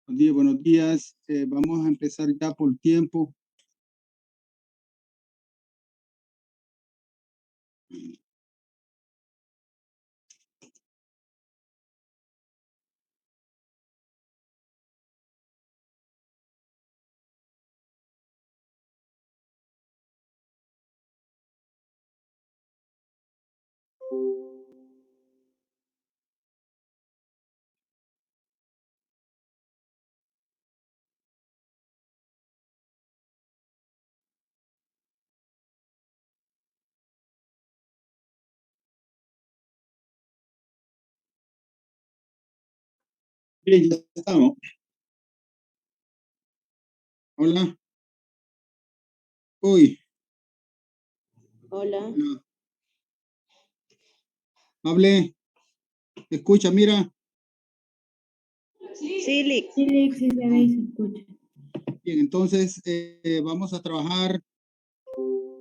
Buenos días, buenos días. Vamos a empezar ya por tiempo. Bien, ya estamos. Hola. Uy, Hola. hola. Hable. Escucha, mira. Sí, Lick. Sí, Lick, sí se ve y se escucha. Bien, entonces vamos a trabajar,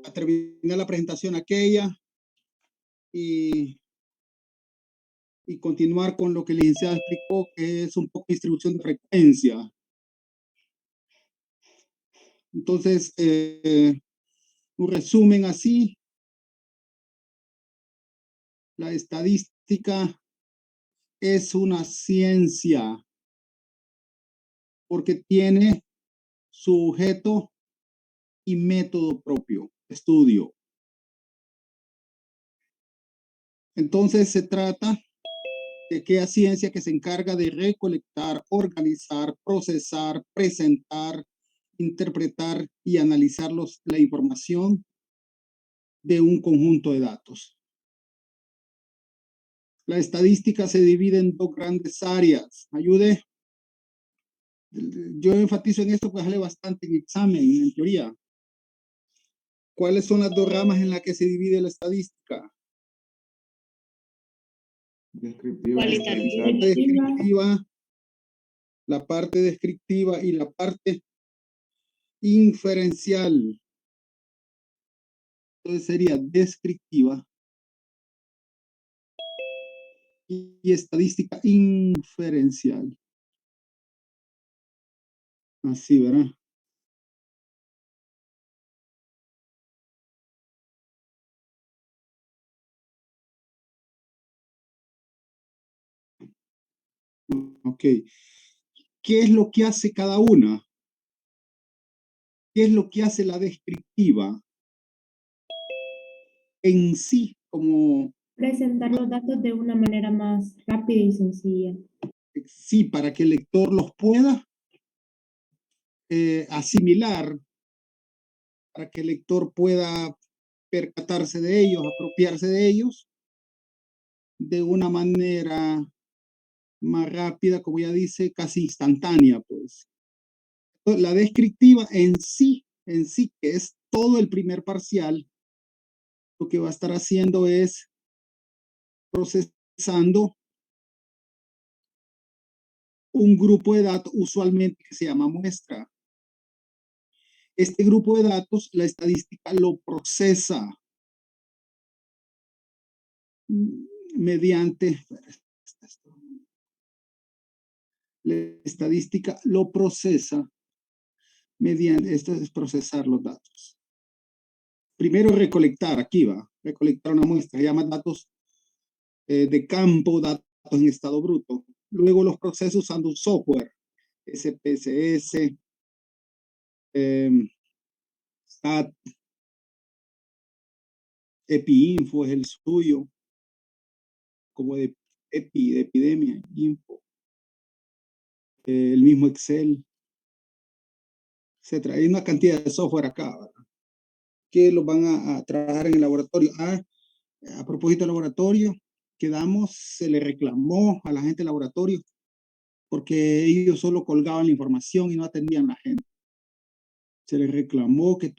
a terminar la presentación aquella y continuar con lo que el licenciado explicó, que es un poco distribución de frecuencia. Entonces, un resumen así. La estadística es una ciencia porque tiene sujeto y método propio, estudio. Entonces se trata de aquella ciencia que se encarga de recolectar, organizar, procesar, presentar, interpretar y analizar la información de un conjunto de datos. La estadística se divide en dos grandes áreas. Ayude. Yo enfatizo en esto porque sale bastante en examen, en teoría. ¿Cuáles son las dos ramas en las que se divide la estadística? Descriptiva, la parte descriptiva y la parte inferencial. Entonces sería descriptiva y estadística inferencial. Así, ¿verdad? Ok. ¿Qué es lo que hace cada una? ¿Qué es lo que hace la descriptiva? En sí, como... presentar los datos de una manera más rápida y sencilla. Sí, para que el lector los pueda asimilar, para que el lector pueda percatarse de ellos, apropiarse de ellos de una manera más rápida, como ya dice, casi instantánea, pues. La descriptiva en sí, que es todo el primer parcial, lo que va a estar haciendo es procesando un grupo de datos, usualmente que se llama muestra. Este grupo de datos, la estadística lo procesa mediante, la estadística lo procesa mediante, esto es procesar los datos. Primero recolectar, aquí va, recolectar una muestra, se llama datos de campo, datos en estado bruto. Luego los procesa usando un software, SPSS, SAT, EpiInfo es el suyo, como de epidemia, info, el mismo Excel, etc. Hay una cantidad de software acá, ¿verdad? Que los van a trabajar en el laboratorio. A propósito del laboratorio, se le reclamó a la gente del laboratorio porque ellos solo colgaban la información y no atendían a la gente. Se les reclamó que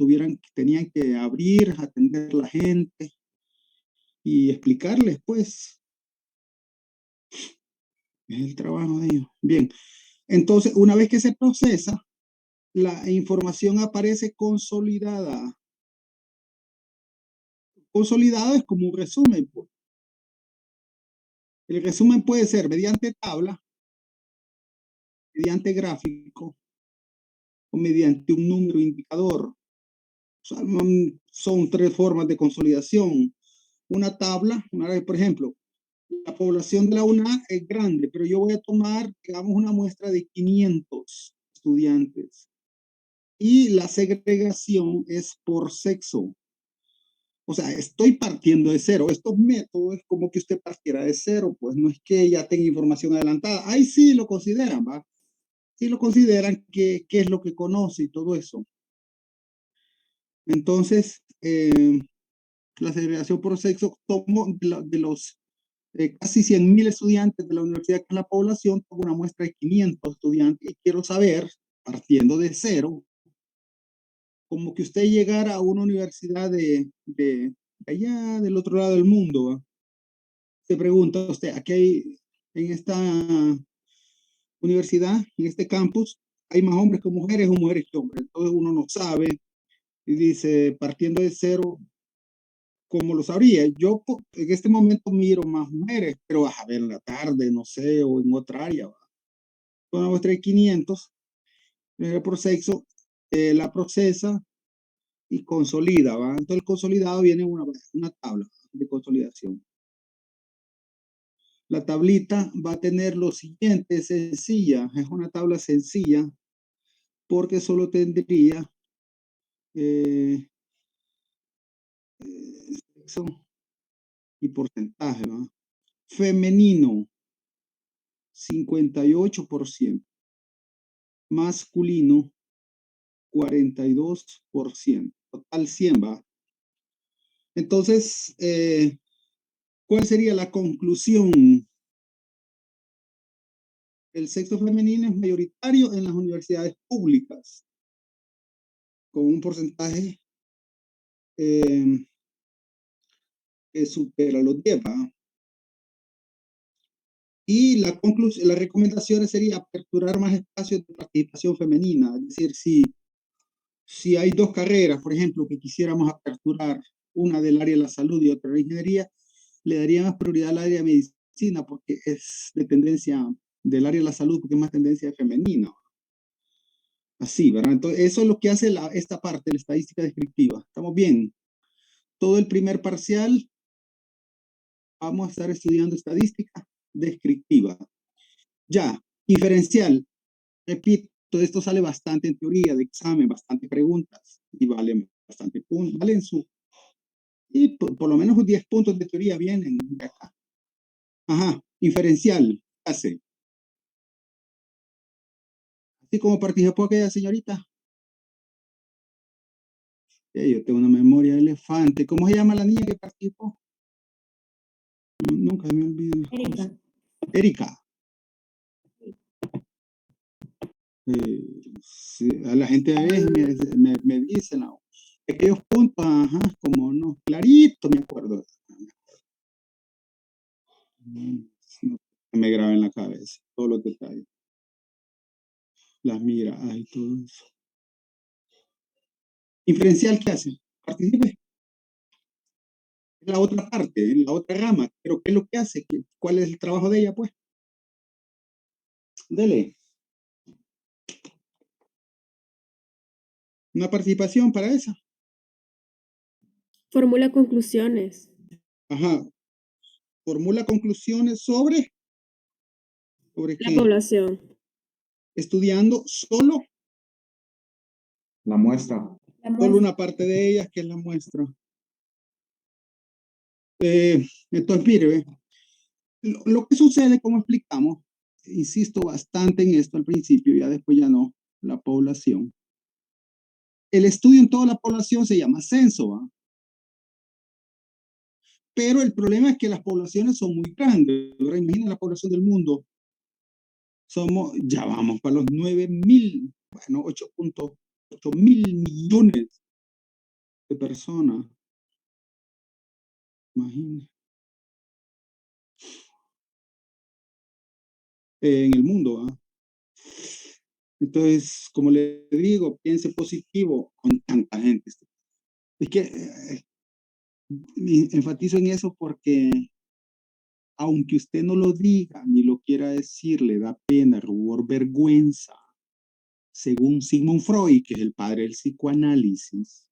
tenían que abrir, atender a la gente y explicarles, pues, es el trabajo de ellos. Bien, entonces, una vez que se procesa, la información aparece consolidada. Consolidado es como un resumen, pues. El resumen puede ser mediante tabla, mediante gráfico o mediante un número indicador. O sea, son tres formas de consolidación. Una tabla, por ejemplo, la población de la UNA es grande, pero yo voy a tomar, digamos, una muestra de 500 estudiantes. Y la segregación es por sexo. O sea, estoy partiendo de cero. Estos métodos es como que usted partiera de cero, pues no es que ya tenga información adelantada. Ahí sí lo consideran, ¿va? Sí lo consideran que es lo que conoce y todo eso. Entonces, la segregación por sexo, tomo de los casi 100,000 estudiantes de la universidad que es la población, tomo una muestra de 500 estudiantes y quiero saber, partiendo de cero, como que usted llegara a una universidad de allá del otro lado del mundo, ¿va? Se pregunta usted, aquí hay, en esta universidad, en este campus, hay más hombres que mujeres o mujeres que hombres. Entonces uno no sabe y dice, partiendo de cero, ¿cómo lo sabría? Yo en este momento miro más mujeres, pero a ver en la tarde, no sé, o en otra área. ¿Va? Una muestra de 500, por sexo, la procesa y consolida. ¿Va? Entonces el consolidado viene en una tabla de consolidación. La tablita va a tener lo siguiente, sencilla, es una tabla sencilla, porque solo tendría sexo y porcentaje, ¿va? Femenino, 58%, masculino, 42%, total 100, ¿va? Entonces, ¿cuál sería la conclusión? El sexo femenino es mayoritario en las universidades públicas, con un porcentaje que supera los 10, ¿va? Y las recomendaciones sería aperturar más espacios de participación femenina, es decir, si hay dos carreras, por ejemplo, que quisiéramos aperturar, una del área de la salud y otra de la ingeniería, le daría más prioridad al área de medicina porque es de tendencia del área de la salud, porque es más tendencia femenina. Así, ¿verdad? Entonces, eso es lo que hace esta parte, la estadística descriptiva. ¿Estamos bien? Todo el primer parcial vamos a estar estudiando estadística descriptiva. Ya, inferencial. Repito, esto sale bastante en teoría de examen, bastante preguntas y valen bastante puntos, valen y por lo menos 10 puntos de teoría vienen de acá. Ajá, inferencial, hace. Así como participó aquella señorita. Yo tengo una memoria de elefante. ¿Cómo se llama la niña que participó? Nunca me olvido. Erika. Erika. Sí, a la gente a veces me dicen aquellos puntos, ajá, como no, clarito me acuerdo. No, me graba en la cabeza todos los detalles, las miradas y todo eso. Inferencial, ¿qué hace? Participe. Es la otra parte, en la otra rama. Pero ¿qué es lo que hace? ¿Cuál es el trabajo de ella, pues? Dele. Una participación para esa. Formula conclusiones. Ajá. Formula conclusiones ¿sobre La qué? población. Estudiando solo La muestra. La solo muestra. una parte de ellas, que es la muestra. Entonces, mire, ¿ve? Lo que sucede, como explicamos, insisto bastante en esto al principio, ya después ya no, la población. El estudio en toda la población se llama censo, ¿va? Pero el problema es que las poblaciones son muy grandes, ¿verdad? Imagina la población del mundo. Ya vamos para los 9,000, bueno, 8,8 mil millones de personas. Imagina. En el mundo, ¿va? Entonces, como le digo, piense positivo con tanta gente. Es que enfatizo en eso porque aunque usted no lo diga ni lo quiera decir, le da pena, rubor, vergüenza. Según Sigmund Freud, que es el padre del psicoanálisis,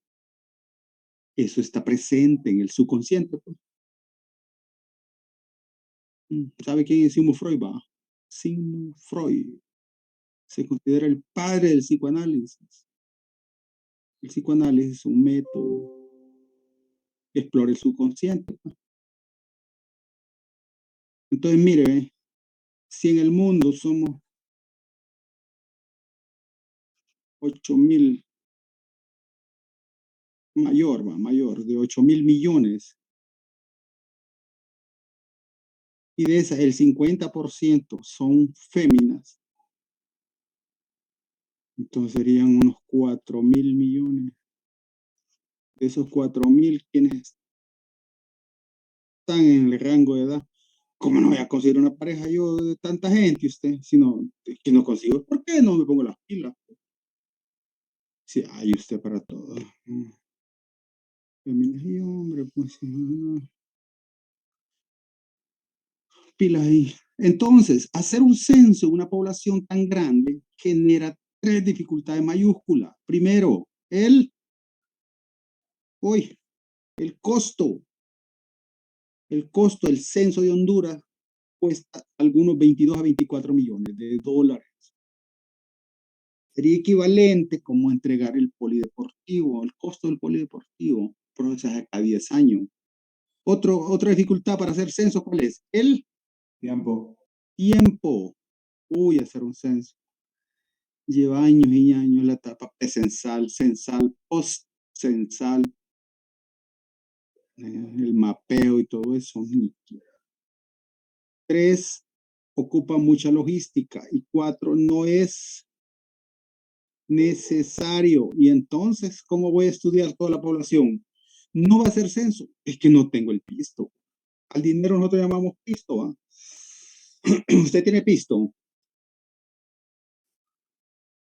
eso está presente en el subconsciente. Pues. ¿Sabe quién es Sigmund Freud? Va? Sigmund Freud se considera el padre del psicoanálisis. El psicoanálisis es un método que explora el subconsciente. Pues. Entonces, mire, si en el mundo somos 8,000, mayor, de 8,000 millones, y de esas el 50% son féminas, entonces serían unos 4,000 millones. De esos 4,000, quienes están en el rango de edad. ¿Cómo no voy a conseguir una pareja yo de tanta gente usted? Si no, que no consigo, ¿por qué no me pongo las pilas? Sí, hay usted para todo. Féminas y hombre, pues pilas ahí. Entonces, hacer un censo en una población tan grande genera 3 dificultades mayúsculas. Primero, el costo. El costo del censo de Honduras cuesta algunos 22 a 24 millones de dólares. Sería equivalente como entregar el polideportivo, el costo del polideportivo, procesa cada 10 años. Otra dificultad para hacer censo, ¿cuál es? El Tiempo. tiempo. Hacer un censo. Lleva años y años la etapa presensal, censal, post-censal, el mapeo y todo eso. 3, ocupa mucha logística. Y 4, no es necesario. Y entonces, ¿cómo voy a estudiar toda la población? No va a ser censo. Es que no tengo el pisto. Al dinero nosotros llamamos pisto. ¿Va? ¿Usted tiene pisto?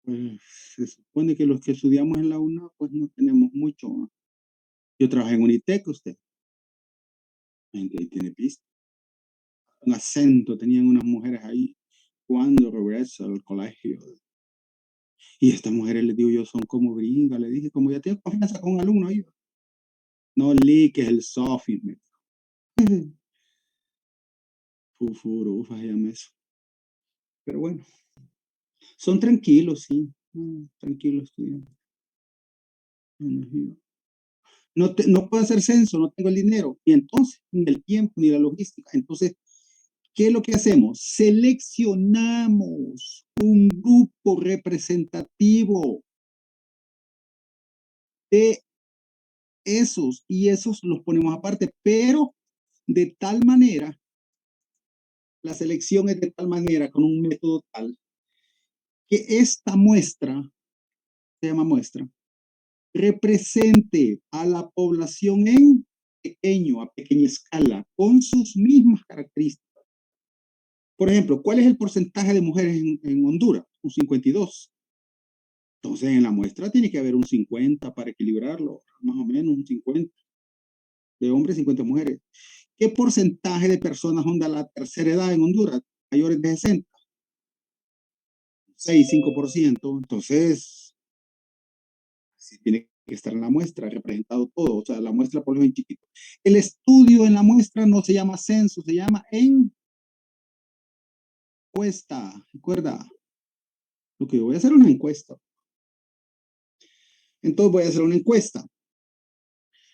Pues se supone que los que estudiamos en la UNA, pues no tenemos mucho. ¿Va? Yo trabajé en Unitec, usted. Gente ahí tiene pisto. Un acento tenían unas mujeres ahí cuando regresa al colegio. Y estas mujeres, les digo yo, son como gringas. Le dije, como ya tengo confianza con un alumno ahí. No liques el sofis. Fufurufa, se llama eso. Pero bueno, son tranquilos, sí. Tranquilos estudiantes. No puedo hacer censo, no tengo el dinero. Y entonces, ni el tiempo, ni la logística. Entonces, ¿qué es lo que hacemos? Seleccionamos un grupo representativo de esos y esos los ponemos aparte, pero de tal manera, la selección es de tal manera, con un método tal, que esta muestra, se llama muestra, represente a la población en pequeño, a pequeña escala, con sus mismas características. Por ejemplo, ¿cuál es el porcentaje de mujeres en Honduras? Un 52. Entonces, en la muestra tiene que haber un 50 para equilibrarlo, más o menos un 50 de hombres, 50 mujeres. ¿Qué porcentaje de personas son de la tercera edad en Honduras? Mayores de 60. 6, 5%. Entonces, sí tiene que estar en la muestra, representado todo. O sea, la muestra por lo menos en chiquito. El estudio en la muestra no se llama censo, se llama encuesta. Recuerda, lo que yo voy a hacer es una encuesta. Entonces, voy a hacer una encuesta.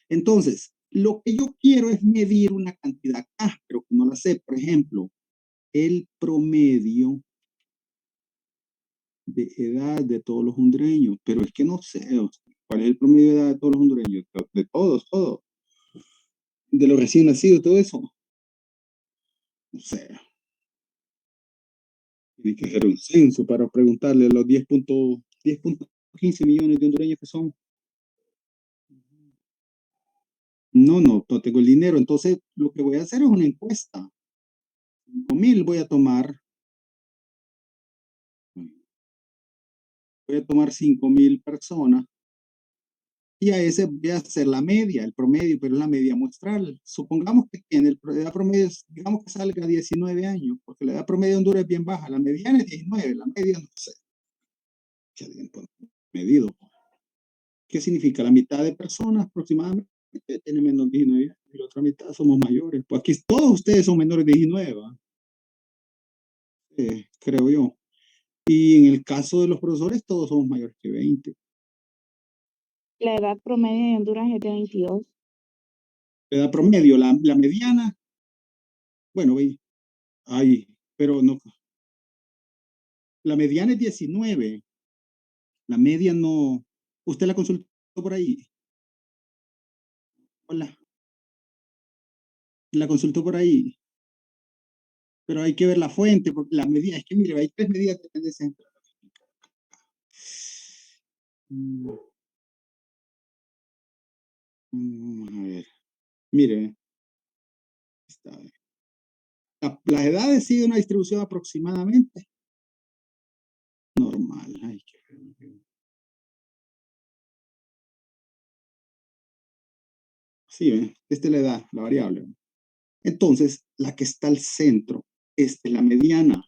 Entonces, lo que yo quiero es medir una cantidad acá, pero que no la sé. Por ejemplo, el promedio de edad de todos los hondureños, pero es que no sé, ¿cuál es el promedio de edad de todos los hondureños? De todos, de los recién nacidos, todo eso. No sé. Tiene que hacer un censo para preguntarle a los 10.15 millones de hondureños que son. No tengo el dinero. Entonces, lo que voy a hacer es una encuesta. 5,000 voy a tomar 5,000 personas Y a ese voy a hacer la media, el promedio, pero es la media muestral. Supongamos que tiene la edad promedio, digamos que salga a 19 años, porque la edad promedio de Honduras es bien baja. La mediana es 19, la media no sé. Que alguien pone medido. ¿Qué significa? La mitad de personas aproximadamente tiene menos de 19 y la otra mitad somos mayores. Pues aquí todos ustedes son menores de 19, ¿va? Creo yo. Y en el caso de los profesores, todos somos mayores que 20. La edad promedio de Honduras es de 22. La edad promedio, la mediana, bueno, ve, ahí, pero no. La mediana es 19. La media no. ¿Usted la consultó por ahí? Hola. La consultó por ahí. Pero hay que ver la fuente, porque la medida, es que mire, hay 3 medidas de tendencia. A ver, mire, está bien. Las edades siguen una distribución aproximadamente normal. Ay, sí, ¿ve? Esta es la edad, la variable. Entonces, la que está al centro, esta es la mediana.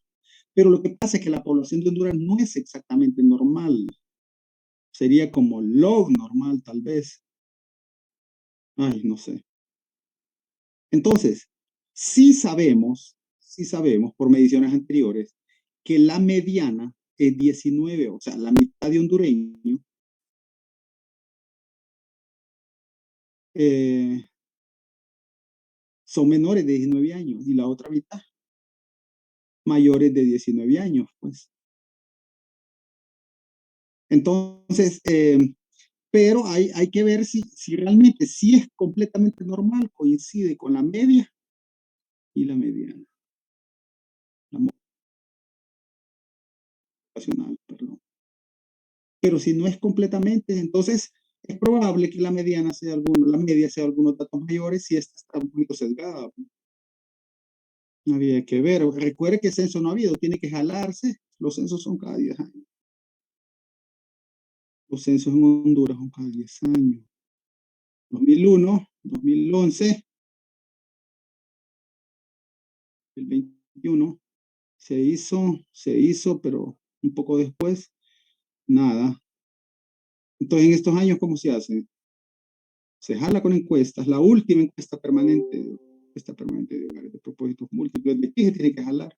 Pero lo que pasa es que la población de Honduras no es exactamente normal. Sería como log normal, tal vez. Ay, no sé. Entonces, sí sabemos por mediciones anteriores que la mediana es 19, o sea, la mitad de hondureño son menores de 19 años y la otra mitad mayores de 19 años, pues. Entonces, pero hay que ver si realmente, si es completamente normal, coincide con la media y la mediana. La poblacional, perdón. Pero si no es completamente, entonces es probable que la mediana sea la media sea algunos datos mayores y esta está un poquito sesgada. Había que ver. Recuerde que censo no ha habido, tiene que jalarse. Los censos son cada 10 años. Los censos en Honduras son cada 10 años. 2001, 2011, el 21, se hizo, pero un poco después, nada. Entonces, en estos años, ¿cómo se hace? Se jala con encuestas, la última encuesta permanente de hogares de propósitos múltiples, de aquí se tiene que jalar.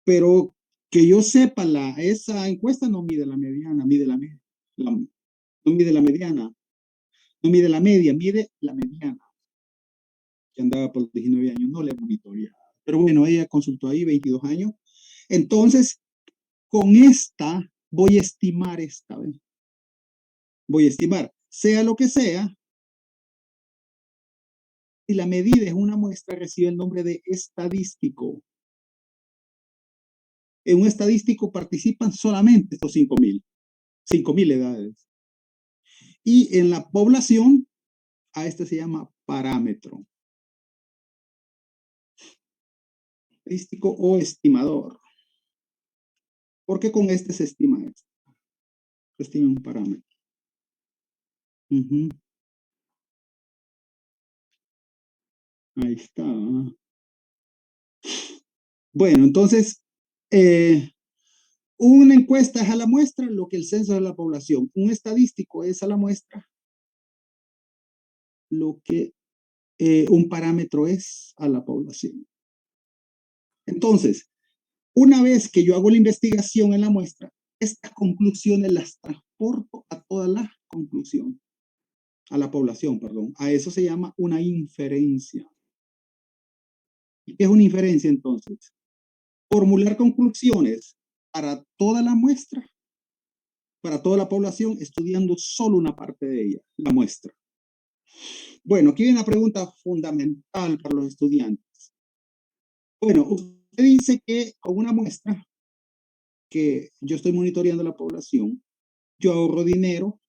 Pero que yo sepa, esa encuesta no mide la mediana, mide la media. No mide la mediana, no mide la media, mide la mediana, que andaba por 19 años, no le monitorea. Pero bueno, ella consultó ahí 22 años. Entonces, con esta, voy a estimar esta vez. Voy a estimar, sea lo que sea, si la medida es una muestra, recibe el nombre de estadístico. En un estadístico participan solamente estos 5,000 edades. Y en la población, a este se llama parámetro. Estadístico o estimador. Porque con este se estima esto. Se estima un parámetro. Ahí está. Bueno, entonces, una encuesta es a la muestra lo que el censo es a la población. Un estadístico es a la muestra lo que un parámetro es a la población. Entonces, una vez que yo hago la investigación en la muestra, estas conclusiones las transporto a toda la conclusión, a la población, perdón. A eso se llama una inferencia. ¿Y qué es una inferencia entonces? Formular conclusiones para toda la muestra, para toda la población, estudiando solo una parte de ella, la muestra. Bueno, aquí viene una pregunta fundamental para los estudiantes. Bueno, usted dice que con una muestra que yo estoy monitoreando la población, yo ahorro dinero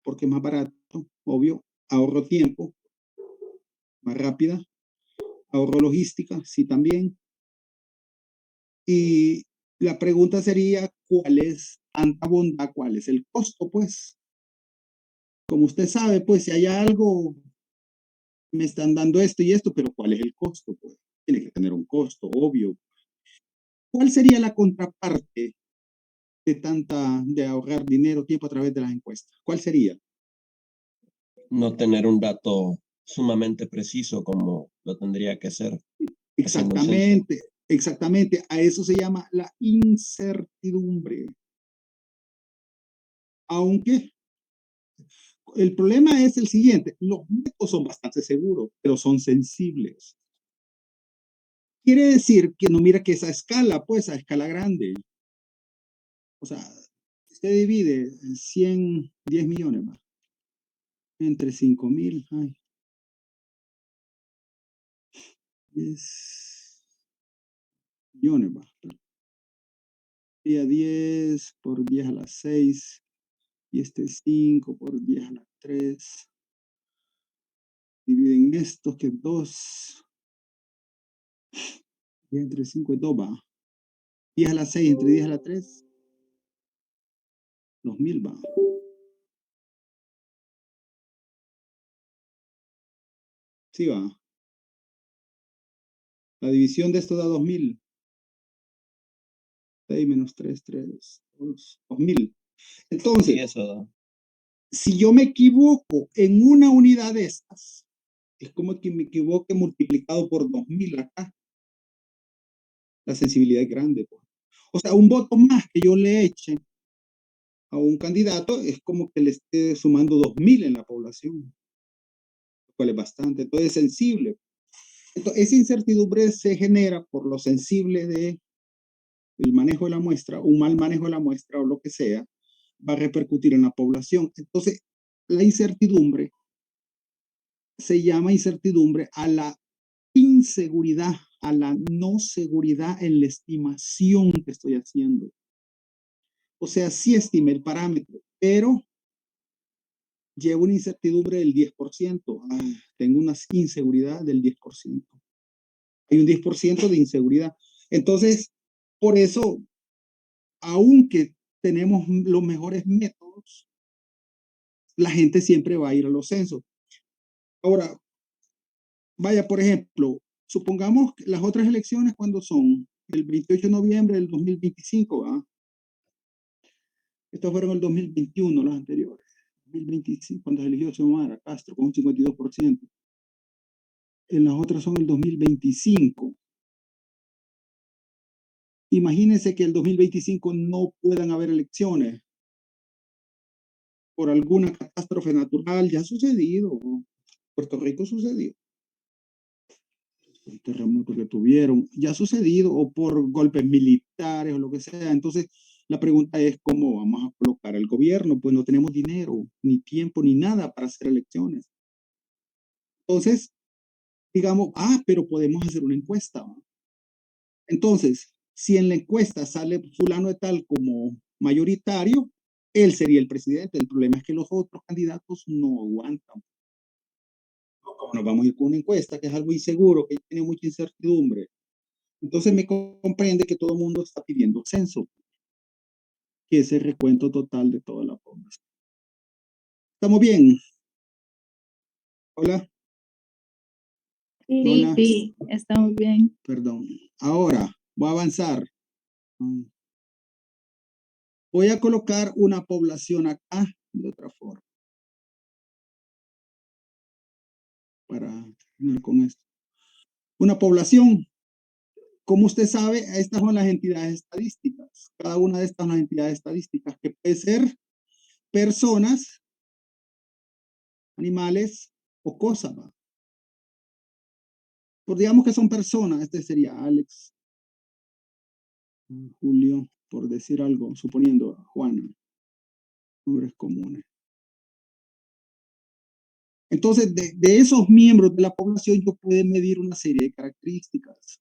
porque es más barato, obvio, ahorro tiempo, más rápida, ahorro logística, sí también. Y la pregunta sería, ¿cuál es tanta bondad? ¿Cuál es el costo? Pues Como usted sabe, pues si hay algo, me están dando esto y esto, pero ¿cuál es el costo? Pues tiene que tener un costo, obvio. ¿Cuál sería la contraparte de ahorrar dinero, tiempo a través de las encuestas? ¿Cuál sería? No tener un dato sumamente preciso como lo tendría que ser haciendo un censo. Exactamente, exactamente. A eso se llama la incertidumbre. Aunque el problema es el siguiente, los métodos son bastante seguros, pero son sensibles. Quiere decir que no mira que esa escala, pues, a escala grande. O sea, usted divide 100, 10 millones más, entre 5,000, 10 millones más. Y a 10 por 10 a la 6, y este 5 por 10 a la 3. Dividen estos que es 2, y entre 5 y 2 va. 10 a la 6 entre 10 a la 3, 2,000 va. Sí va. La división de esto da 2,000. 6 menos 3, 3, 2, 2,000. Entonces, Sí, eso da. si yo me equivoco en una unidad de estas, es como que me equivoque multiplicado por 2,000 acá. La sensibilidad es grande, pues. O sea, un voto más que yo le eche a un candidato es como que le esté sumando 2,000 en la población, lo cual es bastante. Entonces es sensible. Entonces, esa incertidumbre se genera por lo sensible de el manejo de la muestra, un mal manejo de la muestra o lo que sea, va a repercutir en la población. Entonces, la incertidumbre se llama incertidumbre a la inseguridad, a la no seguridad en la estimación que estoy haciendo. O sea, sí estimé el parámetro, pero llevo una incertidumbre del 10%. Tengo una inseguridad del 10%. Hay un 10% de inseguridad. Entonces, por eso, aunque tenemos los mejores métodos, la gente siempre va a ir a los censos. Ahora, vaya, por ejemplo, supongamos que las otras elecciones, ¿cuándo son? El 28 de noviembre del 2025, ¿verdad? Estos fueron el 2021, los anteriores. 2025, cuando se eligió Xiomara Castro con un 52%. En las otras son el 2025. Imagínense que el 2025 no puedan haber elecciones por alguna catástrofe natural. Ya ha sucedido. Puerto Rico sucedió. El terremoto que tuvieron, ya ha sucedido, o por golpes militares o lo que sea. Entonces, la pregunta es cómo vamos a colocar al gobierno, pues no tenemos dinero, ni tiempo, ni nada para hacer elecciones. Entonces, digamos, pero podemos hacer una encuesta. Entonces, si en la encuesta sale fulano de tal como mayoritario, él sería el presidente. El problema es que los otros candidatos no aguantan. Como nos vamos a ir con una encuesta que es algo inseguro, que tiene mucha incertidumbre. Entonces me comprende que todo el mundo está pidiendo censo, que es el recuento total de toda la población. ¿Estamos bien? Hola. Sí, Hola. sí, estamos bien. Perdón. Ahora, voy a avanzar. Voy a colocar una población acá de otra forma. Para terminar con esto. Una población. Como usted sabe, estas son las entidades estadísticas. Cada una de estas son las entidades estadísticas que puede ser personas, animales o cosas. Pues digamos que son personas. Este sería Alex, Julio, por decir algo, suponiendo Juana, nombres comunes. Entonces, de esos miembros de la población, yo puedo medir una serie de características.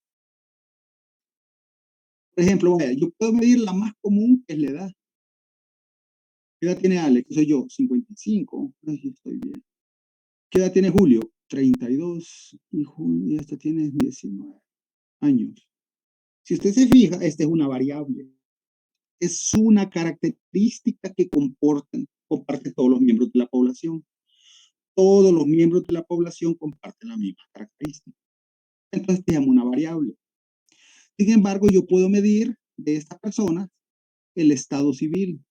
Por ejemplo, yo puedo medir la más común, que es la edad. ¿Qué edad tiene Alex? Soy yo, 55. Ay, estoy bien. ¿Qué edad tiene Julio? 32. Y esta tiene 19 años. Si usted se fija, esta es una variable. Es una característica que comportan. comparte todos los miembros de la población. Todos los miembros de la población comparten la misma característica. Entonces te llamo una variable. Sin embargo, yo puedo medir de esta persona el estado civil.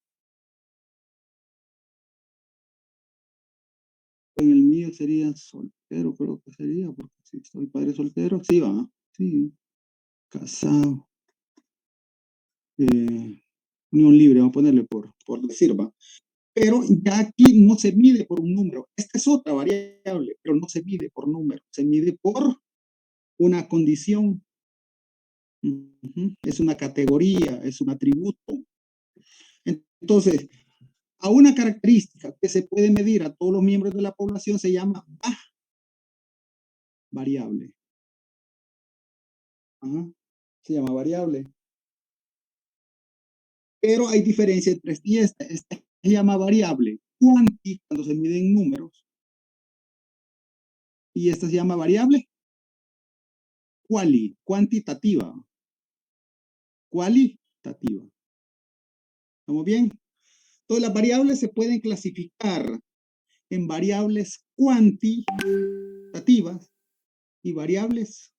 En el mío sería soltero, creo que sería, porque si soy padre soltero, sí va, sí. Casado. Unión libre, vamos a ponerle por decir, va. Pero ya aquí no se mide por un número. Esta es otra variable, pero no se mide por número. Se mide por una condición. Es una categoría, es un atributo. Entonces, a una característica que se puede medir a todos los miembros de la población se llama variable. Se llama variable. Pero hay diferencia entre esta y esta. Esta se llama variable cuanti cuando se miden números. Y esta se llama variable cuantitativa. Cualitativa. ¿Estamos bien? Entonces las variables se pueden clasificar en variables cuantitativas y variables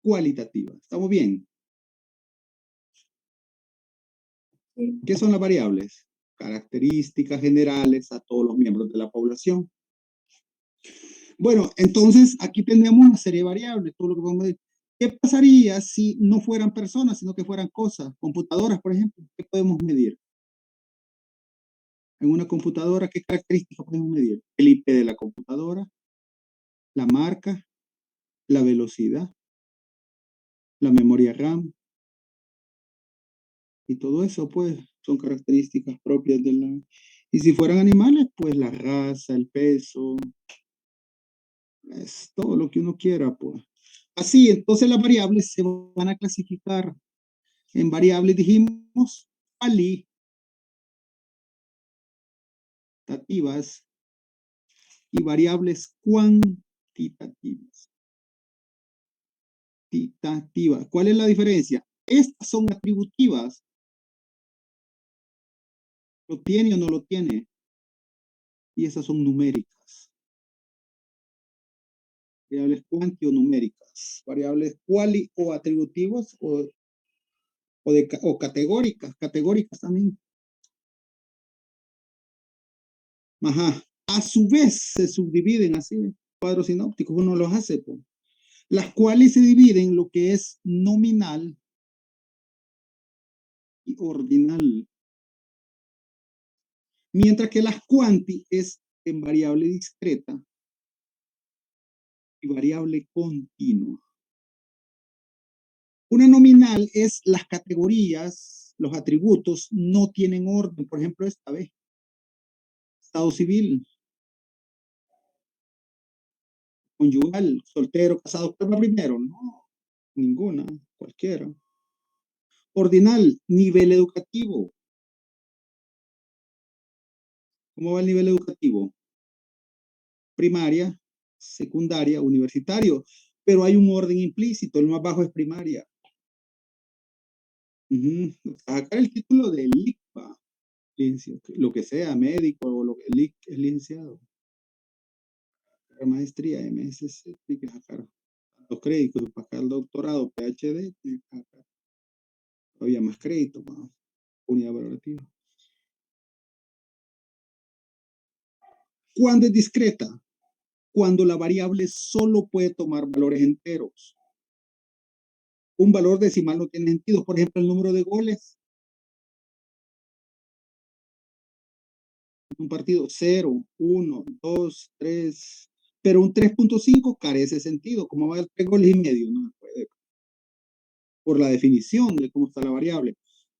cualitativas. ¿Estamos bien? Sí. ¿Qué son las variables? Características generales a todos los miembros de la población. Bueno, entonces aquí tenemos una serie de variables, todo lo que podemos decir. ¿Qué pasaría si no fueran personas, sino que fueran cosas? Computadoras, por ejemplo, ¿qué podemos medir? En una computadora, ¿qué características podemos medir? El IP de la computadora, la marca, la velocidad, la memoria RAM, y todo eso, pues, son características propias de la... Y si fueran animales, pues la raza, el peso, es todo lo que uno quiera, pues. Así, entonces las variables se van a clasificar en variables, dijimos, cualitativas y variables cuantitativas. ¿Cuál es la diferencia? Estas son atributivas. ¿Lo tiene o no lo tiene? Y esas son numéricas. Variables cuanti o numéricas. Variables quali o atributivas o categóricas. Categóricas también. Ajá. A su vez se subdividen así, cuadros sinópticos, uno los hace, pues. Las cuales se dividen en lo que es nominal y ordinal. Mientras que las cuanti es en variable discreta y variable continua. Una nominal es las categorías, los atributos no tienen orden. Por ejemplo, esta vez. Estado civil. Conyugal, soltero, casado. ¿Cuál va primero? No, ninguna, cualquiera. Ordinal, nivel educativo. ¿Cómo va el nivel educativo? Primaria, secundaria, universitario. Pero hay un orden implícito, el más bajo es primaria. Sacar el título de LICPA, lo que sea, médico o lo que LIC es licenciado. Maestría, MSc, tiene que sacar los créditos para sacar el doctorado, PhD, tiene que sacar todavía más crédito, más unidad valorativa. ¿Cuándo es discreta? Cuando la variable solo puede tomar valores enteros. Un valor decimal no tiene sentido. Por ejemplo, el número de goles. Un partido 0, 1, 2, 3. Pero un 3.5 carece de sentido. ¿Cómo va a haber 3 goles y medio? No se puede. Por la definición de cómo está la variable.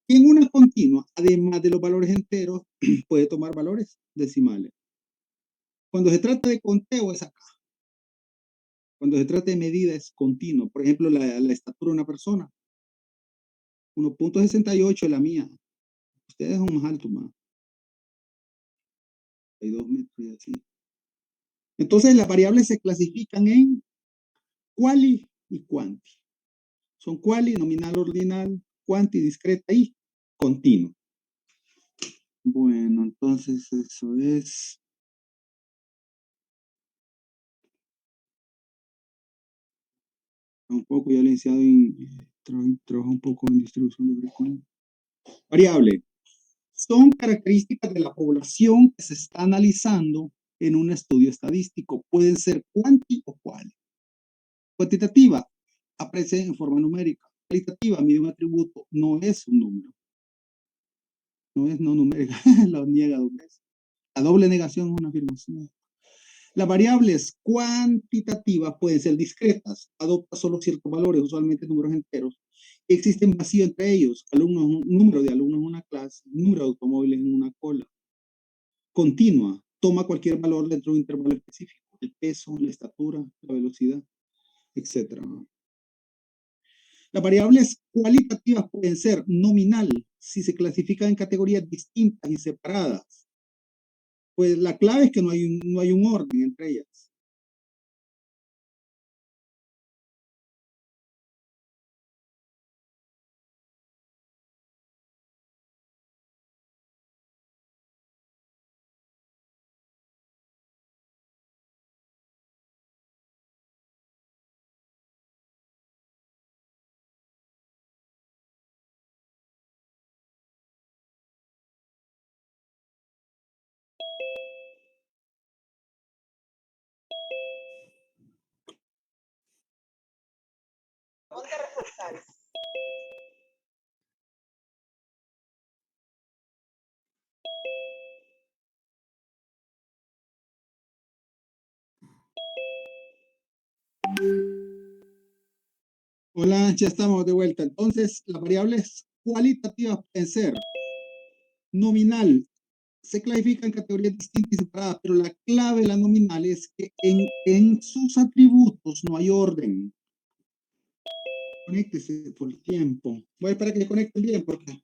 Y en una continua, además de los valores enteros, puede tomar valores decimales. Cuando se trata de conteo es acá. Cuando se trata de medida es continuo. Por ejemplo, la estatura de una persona. 1.68 es la mía. Ustedes son más altos, más. Hay 2 metros y así. Entonces las variables se clasifican en quali y quanti. Son quali, nominal, ordinal, quanti, discreta y continuo. Bueno, entonces eso es. Un poco ya licenciado en trabaja un poco en distribución de frecuencia. Variable. Son características de la población que se está analizando en un estudio estadístico. Pueden ser cuanti o cual. Cuantitativa, aparece en forma numérica. Cualitativa, mide un atributo, no es un número. No es no numérica, lo niega dos veces. La doble negación es una afirmación. Las variables cuantitativas pueden ser discretas, adopta solo ciertos valores, usualmente números enteros. Existen vacíos entre ellos, alumnos, un número de alumnos en una clase, número de automóviles en una cola. Continua, toma cualquier valor dentro de un intervalo específico, el peso, la estatura, la velocidad, etc. Las variables cualitativas pueden ser nominal, si se clasifican en categorías distintas y separadas. Pues la clave es que no hay un orden entre ellas. Hola, ya estamos de vuelta. Entonces, las variables cualitativas pueden ser nominal, se clasifica en categorías distintas y separadas, pero la clave de la nominal es que en sus atributos no hay orden. Conéctese por el tiempo. Voy a esperar que se conecten bien porque...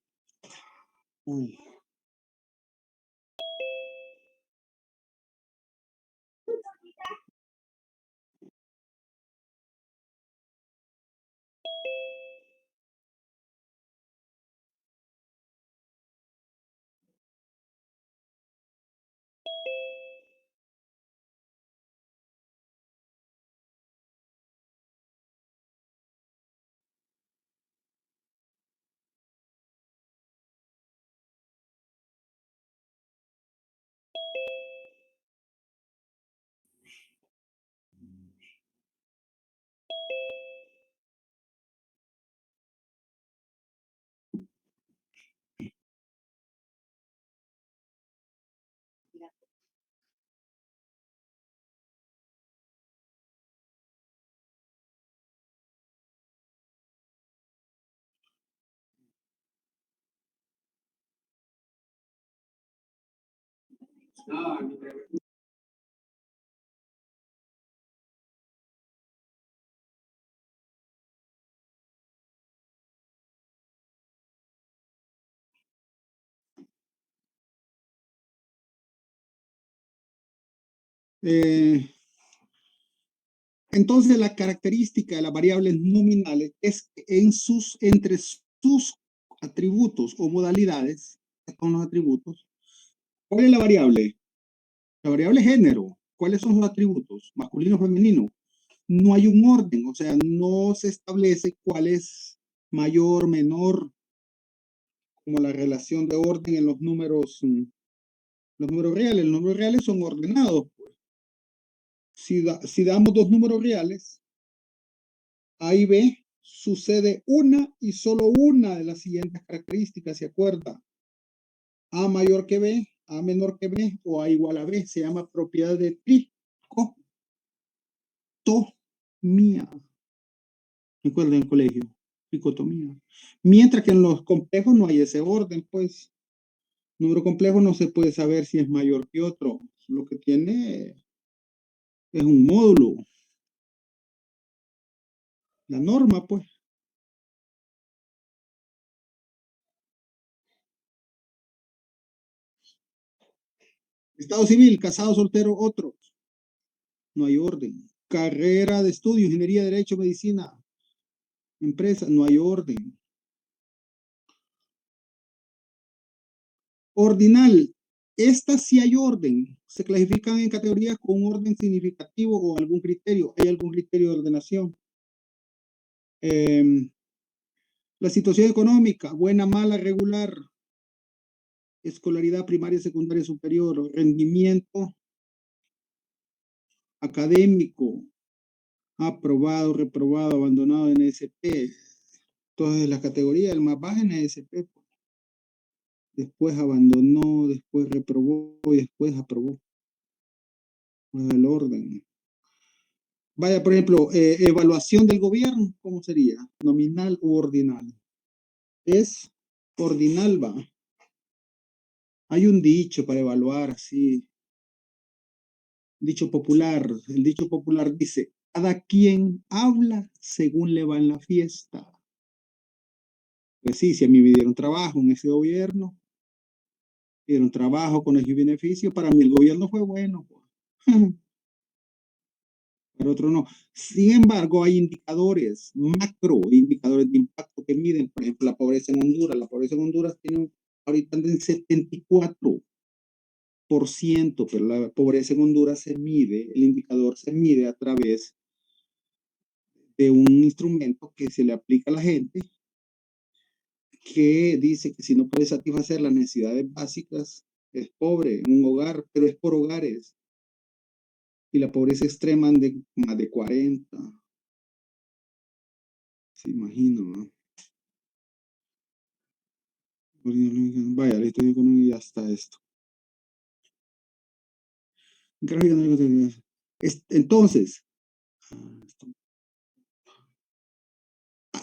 Uy. Entonces, la característica de las variables nominales es que entre sus atributos o modalidades, que son los atributos, ¿cuál es la variable? La variable género. ¿Cuáles son los atributos? Masculino, femenino. No hay un orden, o sea, no se establece cuál es mayor, menor, como la relación de orden en los números reales. Los números reales son ordenados. Si damos dos números reales, A y B, sucede una y solo una de las siguientes características, ¿se acuerda? A mayor que B, A menor que B o A igual a B. Se llama propiedad de tricotomía. Recuerden en el colegio, tricotomía. Mientras que en los complejos no hay ese orden, pues. Número complejo no se puede saber si es mayor que otro. Lo que tiene es un módulo. La norma, pues. Estado civil, casado, soltero, otro. No hay orden. Carrera de estudio, ingeniería, derecho, medicina, empresa, no hay orden. Ordinal. Estas sí hay orden. Se clasifican en categorías con un orden significativo o algún criterio. ¿Hay algún criterio de ordenación? La situación económica, buena, mala, regular. Escolaridad primaria, secundaria, superior. Rendimiento académico. Aprobado, reprobado, abandonado en NSP. Entonces la categoría, el más baja en NSP. Después abandonó, después reprobó y después aprobó. Pues el orden. Vaya, por ejemplo, evaluación del gobierno, ¿cómo sería? ¿Nominal u ordinal? Es ordinal, va. Hay un dicho para evaluar, así. Dicho popular. El dicho popular dice, cada quien habla según le va en la fiesta. Pues sí, si a mí me dieron trabajo en ese gobierno, dieron trabajo con el beneficio, para mí el gobierno fue bueno. Para otro no. Sin embargo, hay indicadores macro, indicadores de impacto que miden, por ejemplo, la pobreza en Honduras. La pobreza en Honduras tiene ahorita en 74%, pero la pobreza en Honduras se mide, el indicador se mide a través de un instrumento que se le aplica a la gente que dice que si no puede satisfacer las necesidades básicas, es pobre en un hogar, pero es por hogares. Y la pobreza extrema de más de 40. Se imagina, ¿no? Vaya, la historia económica ya está esto. Entonces,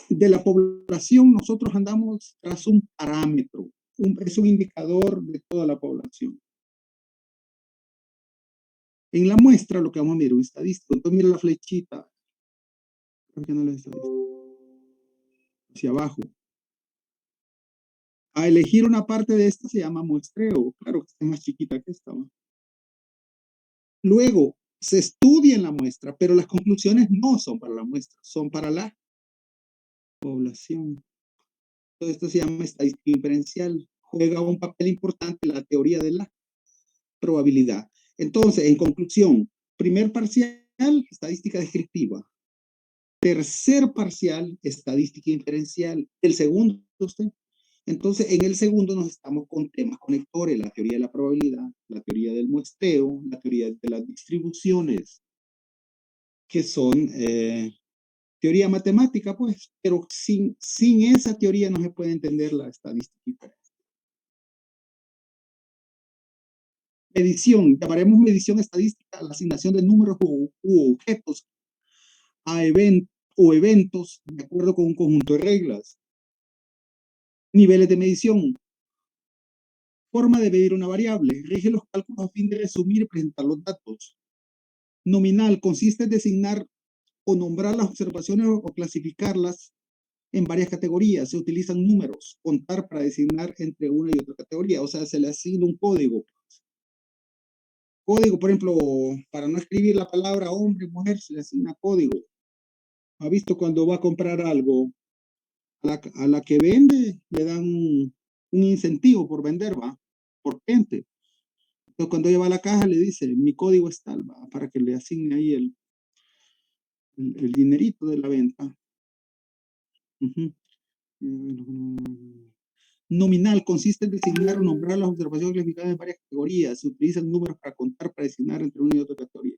de la población nosotros andamos tras un parámetro, es un indicador de toda la población. En la muestra lo que vamos a mirar es un estadístico. Entonces mira la flechita. Creo que no la estadística. Hacia abajo. A elegir una parte de esta se llama muestreo. Claro que está más chiquita que esta, ¿no? Luego se estudia en la muestra, pero las conclusiones no son para la muestra, son para la población. Entonces esto se llama estadística inferencial. Juega un papel importante la teoría de la probabilidad. Entonces, en conclusión, primer parcial, estadística descriptiva. Tercer parcial, estadística inferencial. El segundo, usted. Entonces, en el segundo nos estamos con temas conectores, la teoría de la probabilidad, la teoría del muestreo, la teoría de las distribuciones, que son teoría matemática, pues, pero sin esa teoría no se puede entender la estadística. Medición, llamaremos medición estadística a la asignación de números u objetos a eventos de acuerdo con un conjunto de reglas. Niveles de medición. Forma de medir una variable. Rige los cálculos a fin de resumir y presentar los datos. Nominal consiste en designar o nombrar las observaciones o clasificarlas en varias categorías. Se utilizan números, contar para designar entre una y otra categoría. O sea, se le asigna un código. Código, por ejemplo, para no escribir la palabra hombre, mujer, se le asigna código. ¿Ha visto cuando va a comprar algo? A la que vende le dan un incentivo por vender, ¿va? Por gente. Entonces, cuando ella va a la caja, le dice, mi código es tal, ¿va? Para que le asigne ahí el dinerito de la venta. Nominal consiste en designar o nombrar las observaciones clasificadas en varias categorías. Se utilizan números para contar, para designar entre una y otra categoría.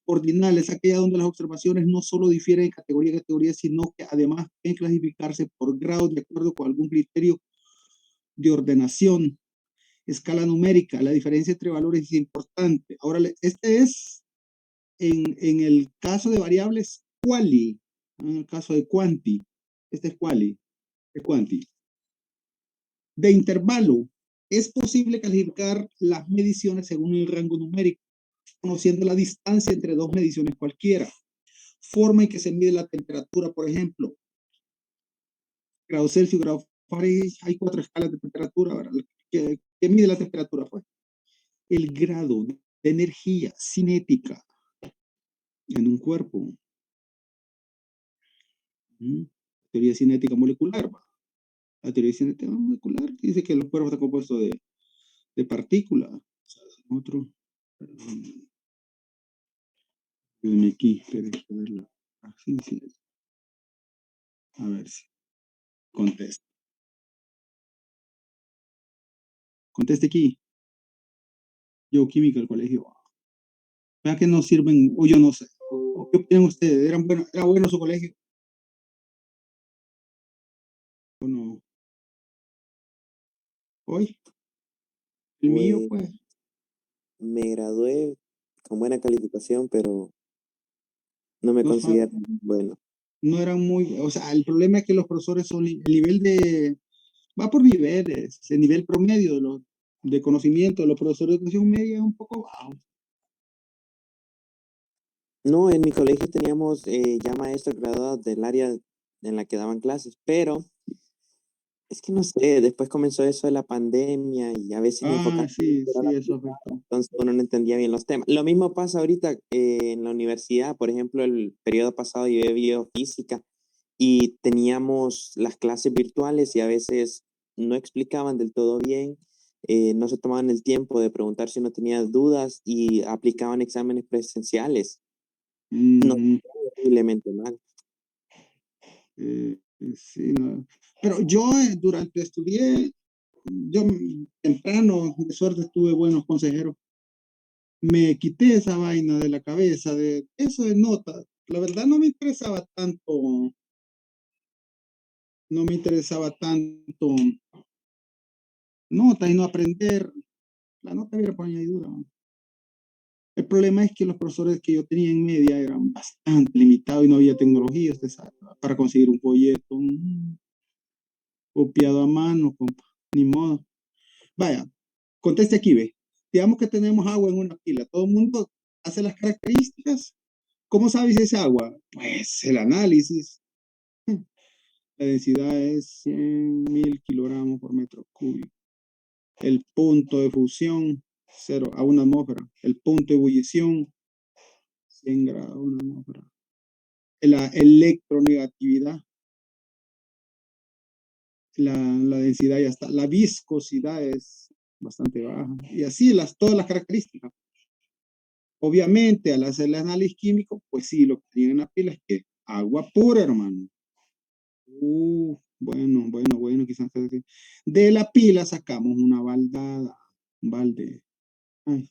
Ordinal es aquella donde las observaciones no solo difieren en categoría a categoría, sino que además pueden clasificarse por grado de acuerdo con algún criterio de ordenación. Escala numérica, la diferencia entre valores es importante. Ahora, este es en el caso de variables quali, en el caso de quanti, este es quali, es quanti. De intervalo, es posible calificar las mediciones según el rango numérico, conociendo la distancia entre dos mediciones cualquiera. Forma en que se mide la temperatura, por ejemplo. Grado Celsius, grado Fahrenheit, hay 4 escalas de temperatura. ¿Verdad? ¿Qué mide la temperatura? Pues el grado de energía cinética en un cuerpo. Teoría cinética molecular. La teoría cinética molecular dice que los cuerpos están compuestos de de partícula. O sea, otro. Ayúdenme aquí, espere, verla. Así, sí. A ver si contesta. Conteste aquí. Yo, química del colegio. Vea que no sirven, o yo no sé. ¿O qué opinan ustedes? ¿Era bueno su colegio? ¿O no? ¿Hoy? El mío, Pues pues, me gradué con buena calificación, pero no me no, considero bueno. no eran muy, o sea, el problema es que los profesores son, el nivel de, va por niveles, el nivel promedio de conocimiento de los profesores de educación media es un poco bajo. No, en mi colegio teníamos ya maestros graduados del área en la que daban clases, pero es que no sé, después comenzó eso de la pandemia y a veces Ah, enfocar sí, mucho a la sí, eso aplicada, afectó. entonces uno no entendía bien los temas. Lo mismo pasa ahorita en la universidad, por ejemplo, el periodo pasado yo biofísica y teníamos las clases virtuales y a veces no explicaban del todo bien, no se tomaban el tiempo de preguntar si uno tenía dudas y aplicaban exámenes presenciales. No, Ujú, horriblemente mal. sí, no. Pero yo durante estudié, yo temprano, de suerte tuve buenos consejeros. Me quité esa vaina de la cabeza, de eso de notas. La verdad no me interesaba tanto, no me interesaba tanto nota y no aprender. La nota era por añadidura. El problema es que los profesores que yo tenía en media eran bastante limitados y no había tecnología, usted sabe, para conseguir un folleto, copiado a mano, compa, ni modo. Vaya, conteste aquí, ve. Digamos que tenemos agua en una pila. Todo el mundo hace las características. ¿Cómo sabes si es agua? Pues el análisis. La densidad es 100.000 kilogramos por metro cúbico. El punto de fusión, 0 a 1 atmósfera. El punto de ebullición, 100 grados, 1 atmósfera. La electronegatividad, la densidad ya está. La viscosidad es bastante baja. Y así todas las características. Obviamente, al hacer el análisis químico, pues sí, lo que tiene en la pila es que agua pura, hermano. Bueno, quizás así. De la pila sacamos una baldada, un balde. Ay,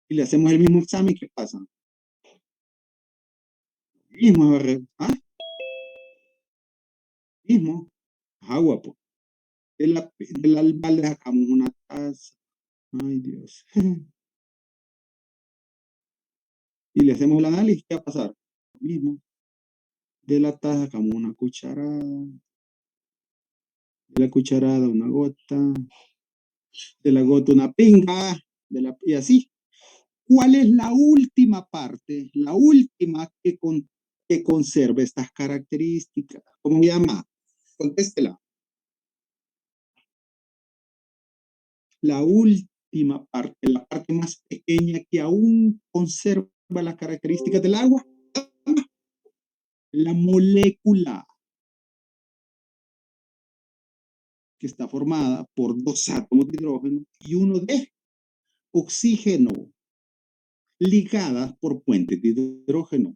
y le hacemos el mismo examen, ¿qué pasa? Mismo, mismo, agua, pues. De la balde sacamos una taza. Ay, Dios. Y le hacemos el análisis, ¿qué va a pasar? Lo mismo. De la taza sacamos una cucharada. De la cucharada una gota. De la gota una pinga. Y así. ¿Cuál es la última parte? La última que conserva estas características. ¿Cómo se llama? Contéstela. La última parte, la parte más pequeña que aún conserva las características del agua. La molécula, que está formada por 2 átomos de hidrógeno y uno de oxígeno, ligadas por puentes de hidrógeno.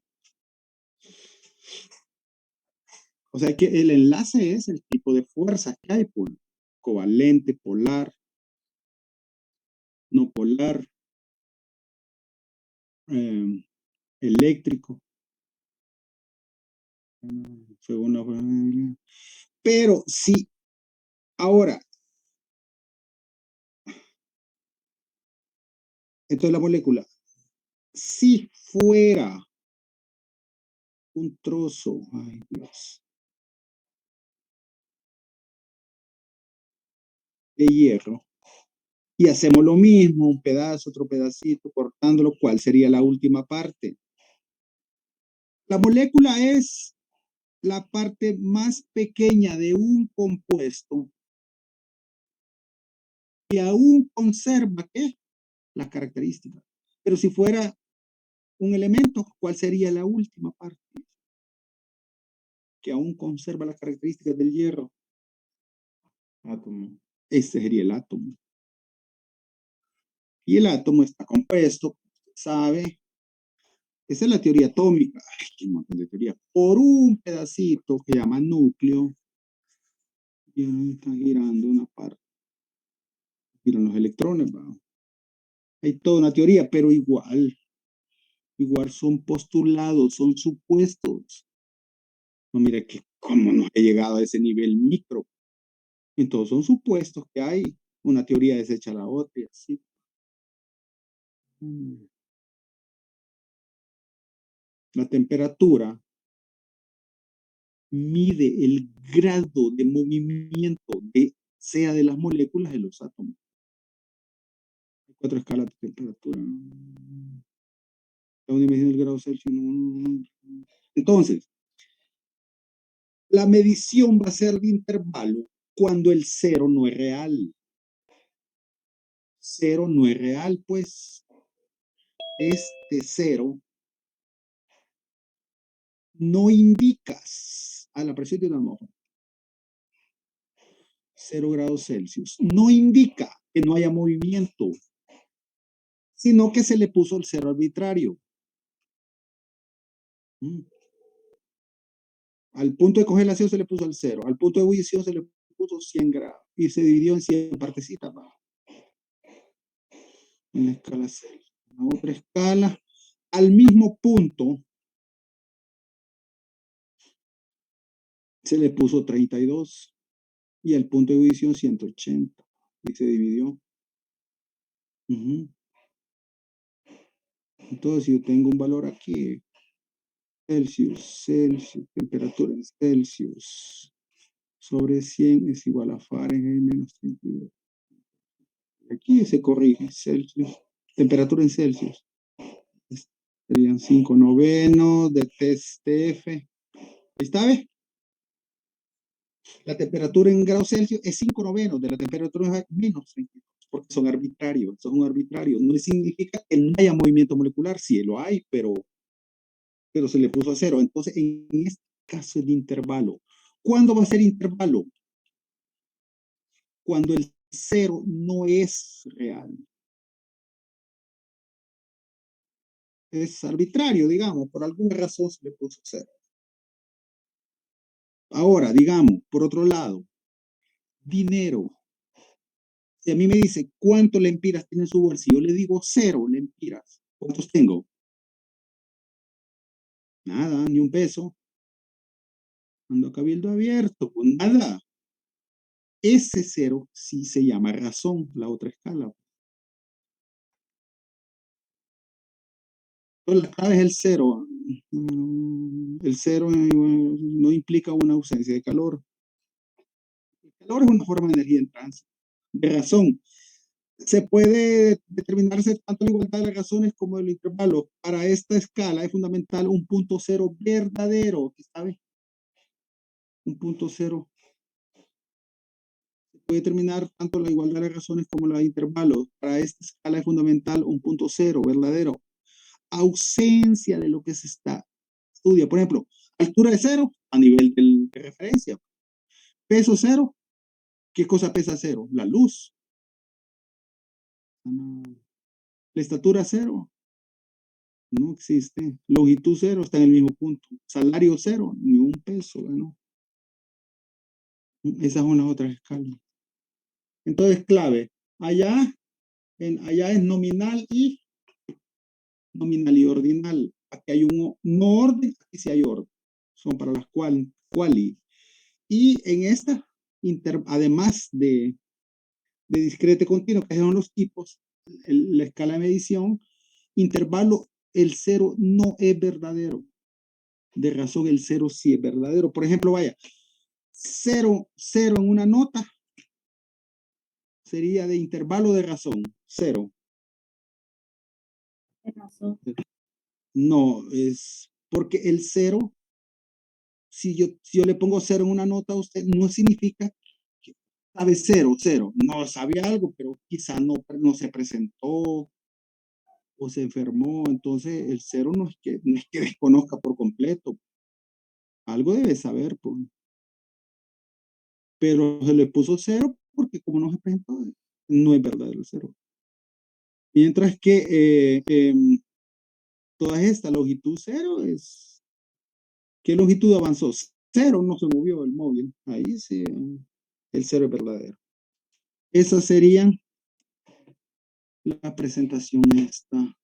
O sea que el enlace es el tipo de fuerza que hay, pues, covalente, polar, no polar, eléctrico. Según pero si ahora, entonces la molécula, si fuera un trozo, ay Dios, de hierro, y hacemos lo mismo, un pedazo, otro pedacito, cortándolo, ¿cuál sería la última parte? La molécula es la parte más pequeña de un compuesto que aún conserva, ¿qué? Las características. Pero si fuera un elemento, ¿cuál sería la última parte? Que aún conserva las características del hierro. Átomo. Este sería el átomo. Y el átomo está compuesto, ¿sabe? Esa es la teoría atómica. Ay, qué montón de teoría. Por un pedacito que se llama núcleo. Y ahí está girando una parte. Giran los electrones, ¿va? Hay toda una teoría, pero igual son postulados, son supuestos. No, mire que cómo no he llegado a ese nivel micro. Entonces son supuestos que hay una teoría desecha la otra, y así. La temperatura mide el grado de movimiento sea de las moléculas de los átomos. Hay 4 escalas de temperatura. La medición del grado Celsius. Entonces, la medición va a ser de intervalo cuando el cero no es real. Cero no es real, pues. Este cero no indicas a la presión de una atmósfera. 0 grados Celsius. No indica que no haya movimiento, sino que se le puso el cero arbitrario. Al punto de congelación se le puso el 0. Al punto de ebullición se le puso 100 grados. Y se dividió en 100 partecitas. ¿Va? En la escala Celsius. La otra escala. Al mismo punto se le puso 32. Y al punto de ebullición 180. Y se dividió. Entonces, si yo tengo un valor aquí, Celsius, temperatura en Celsius, sobre 100 es igual a Fahrenheit menos 32. Aquí se corrige, Celsius, temperatura en Celsius. Serían 5 novenos de TF. Ahí está, ¿ves? La temperatura en grados Celsius es 5 novenos de la temperatura menos 32, porque son arbitrarios, son arbitrarios. No significa que no haya movimiento molecular, sí lo hay, pero se le puso a 0. Entonces, en este caso es de intervalo. ¿Cuándo va a ser intervalo? Cuando el 0 no es real. Es arbitrario, digamos, por alguna razón se le puso 0. Ahora, digamos, por otro lado, dinero. Si a mí me dice, ¿cuántos lempiras tiene en su bolsillo? Yo le digo 0 lempiras. ¿Cuántos tengo? Nada, ni un peso. Ando a cabildo abierto, pues nada. Ese 0 sí se llama razón, la otra escala. Entonces, la clave es el 0. El 0 no implica una ausencia de calor. El calor es una forma de energía en tránsito. De razón. Se puede determinarse tanto la igualdad de razones como el intervalo. Para esta escala es fundamental un punto 0 verdadero. ¿Sabe? Un punto 0. Se puede determinar tanto la igualdad de razones como la de intervalos. Para esta escala es fundamental un punto 0 verdadero. Ausencia de lo que se estudia. Por ejemplo, altura de 0 a nivel de referencia. Peso 0. ¿Qué cosa pesa 0? La luz. La estatura 0. No existe. Longitud 0 está en el mismo punto. Salario 0, ni un peso, ¿no? Esas son las otras escalas. Entonces, clave. Allá es nominal y ordinal. Aquí hay un no orden, aquí sí hay orden. Son para las quali. Y en esta, además de discreto y continuo, que son los tipos, la escala de medición, intervalo, el 0 no es verdadero. De razón, el 0 sí es verdadero. Por ejemplo, vaya, 0 en una nota sería de intervalo de razón, 0. De razón. No, es porque el 0, si yo le pongo 0 en una nota a usted, no significa que sabe 0. No sabe algo, pero quizá no se presentó o se enfermó. Entonces, el 0 no es que desconozca por completo. Algo debe saber, pues. Pero se le puso 0 porque como no se presentó, no es verdadero el 0. Mientras que toda esta longitud 0 es... ¿Qué longitud avanzó? 0, no se movió el móvil. Ahí sí, el 0 es verdadero. Esas serían la presentación esta.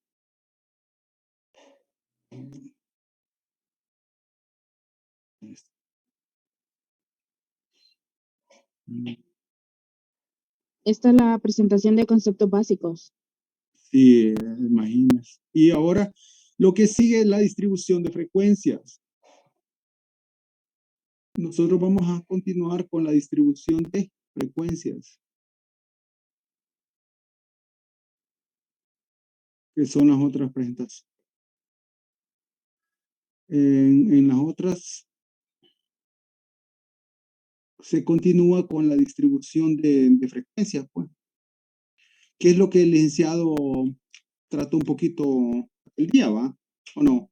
Esta es la presentación de conceptos básicos. Sí, imagínense. Y ahora lo que sigue es la distribución de frecuencias. Nosotros vamos a continuar con la distribución de frecuencias, que son las otras presentaciones. En las otras se continúa con la distribución de frecuencias, pues. ¿Qué es lo que el licenciado trató un poquito el día, va? ¿O no?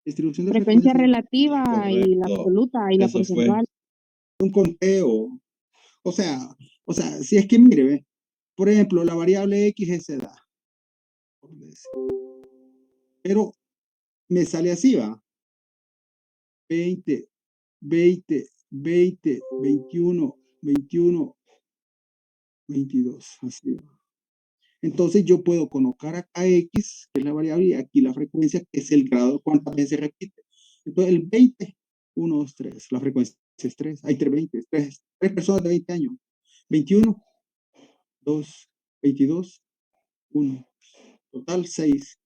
Distribución de Frecuencia frecuencias. relativa y la Correcto. absoluta y la Eso fue. porcentual. Un conteo. O sea, si es que mire, ve, por ejemplo, la variable X es edad. Pero me sale así, va. 20, 20, 20, 21, 21, 22, así va. Entonces yo puedo colocar acá X, que es la variable, y aquí la frecuencia, que es el grado, cuántas veces repite. Entonces el 20, 1, 2, 3, la frecuencia es 3, hay 3 personas de 20 años. 21, 2, 22, 1, total 6.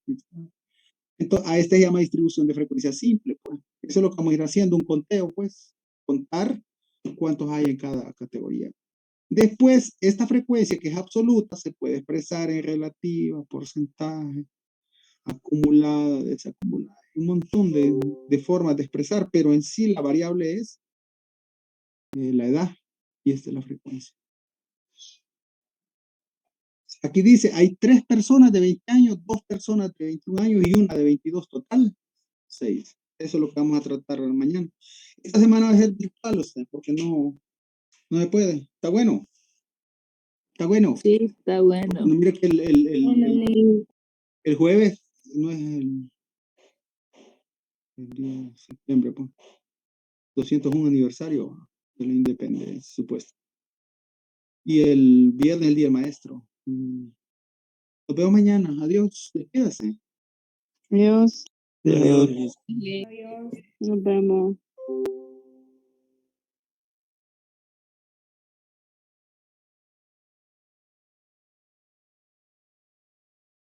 Entonces a este se llama distribución de frecuencia simple, pues. Eso es lo que vamos a ir haciendo, un conteo, pues. Contar cuántos hay en cada categoría. Después, esta frecuencia que es absoluta se puede expresar en relativa, porcentaje, acumulada, desacumulada. Un montón de formas de expresar, pero en sí la variable es la edad y esta es la frecuencia. Aquí dice, hay 3 personas de 20 años, 2 personas de 21 años y una de 22, total 6. Eso es lo que vamos a tratar mañana. Esta semana va a ser virtual, o sea, porque no se puede. Está bueno. Está bueno. Sí, está bueno. No, mira que el jueves no es el 10 de septiembre, pues. 201 aniversario de la independencia, supuesto. Y el viernes, el día del maestro. Nos vemos mañana. Adiós. Despídase. Adiós. Adiós. Nos vemos.